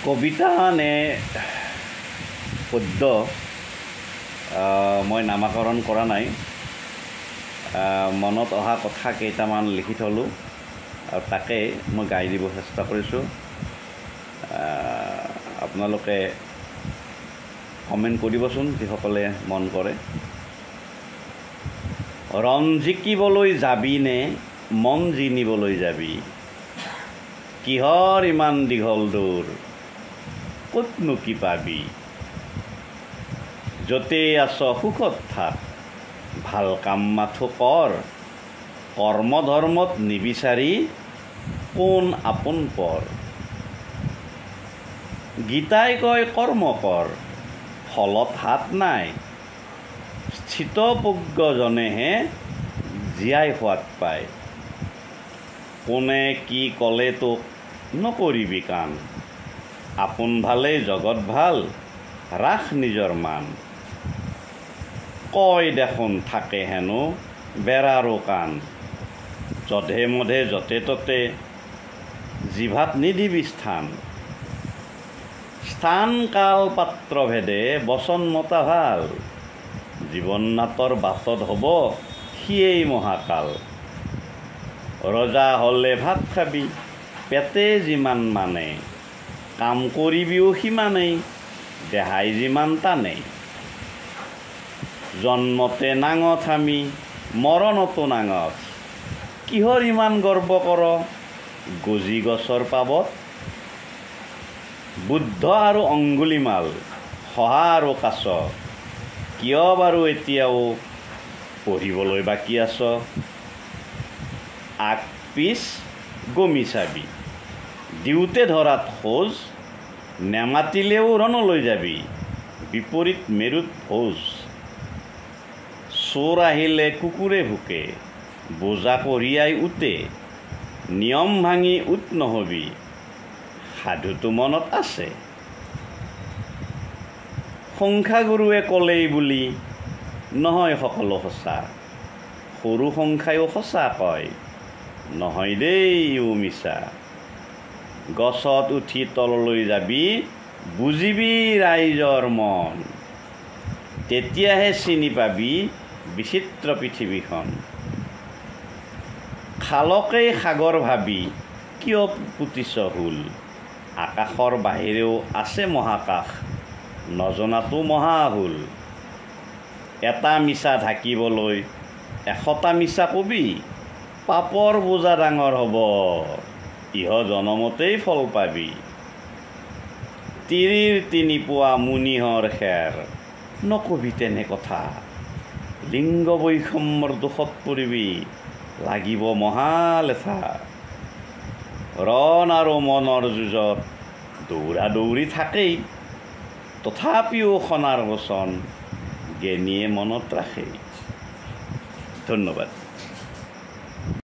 কবিতা নে পদ্য মই নামাকৰণ কৰা নাই। মনত অহা কথা কেইটামান লিখি থলোঁ আৰু তাকে মই গাই দিব চেষ্টা কৰিছোঁ। আপোনালোকে কমেণ্ট কৰিবচোন যিসকলে মন কৰে। ৰণ জিকিবলৈ যাবি নে মন জিনিবলৈ যাবি? কিহৰ ইমান দীঘল দূৰ, ক'তনো কি পাবি? য'তেই আছ সুখত থাক, ভাল কাম মাথো কৰ, কৰ্ম ধৰ্মত নিবিচাৰি কোন আপোন পৰ। গীতাই কয় কৰ্ম কৰ, ফলত হাত নাই, স্থিতপ্ৰজ্ঞজনেহে জীয়াই সোৱাদ পায়। কোনে কি ক'লে তোক নকৰিবি কাণ, আপোন ভালেই জগত ভাল, ৰাখ নিজৰ মান। কয় দেখোন থাকে হেনো বেৰাৰো কাণ, যধে মধে য'তে ত'তে জিভাত নিদিবি স্থান। স্থান কাল পাত্ৰ ভেদে বচন মতা ভাল, জীৱন নাটৰ বাটত হ'ব সিয়েই মহাকাল। ৰজা হ'লে ভাত খাবি পেটে যিমান মানে, কাম কৰিবিও সিমানেই দেহাই যিমান টানে। জন্মতে নাঙঠ আমি মৰণতো নাঙঠ, কিহৰ ইমান গৰ্ব কৰ গজি গছৰ পাবত। বুদ্ধ আৰু অংগুলিমাল, শহা আৰু কাছ, কিয় বাৰু এতিয়াও পঢ়িবলৈ বাকী আছ? আগ পিছ গমি চাবি, দিওঁতে ধৰাত খোজ, নেমাতিলেও ৰণলৈ যাবি, বিপৰীত মেৰুত ভোজ। চোৰ আহিলে কুকুৰে ভুকে, বোজা কঢ়িয়াই উতে, নিয়ম ভাঙি উত নহবি, সাধুটো মনত আছে। সংখ্যাগুৰুৱে ক'লেই বুলি নহয় সকলো সঁচা, সৰু সংখ্যায়ো সঁচা কয়, নহয় দেই ইও মিছা। গছত উঠি তললৈ যাবি, বুজিবি ৰাইজৰ মন, তেতিয়াহে চিনি পাবি বিচিত্ৰ পৃথিৱীখন। খালকেই সাগৰ ভাবি কিয় পুতিছ হুল, আকাশৰ বাহিৰেও আছে মহাকাশ, নজনাতো মহাভুল। এটা মিছা ঢাকিবলৈ 100টা মিছা কবি, পাপৰ বোজা ডাঙৰ হ'ব, ইহ জনমতেই ফল পাবি। তিৰিৰ 3 পোৱা মুনিহৰ খেৰ, নকবি তেনে কথা, লিংগ বৈষম্যৰ দোষত পৰিবি, লাগিব মহালেথা। ৰণ আৰু মনৰ যুঁজত দৌৰা দৌৰি থাকেই, তথাপিও সনাৰ বচন জ্ঞানীয়ে মনত ৰাখে। ধন্যবাদ।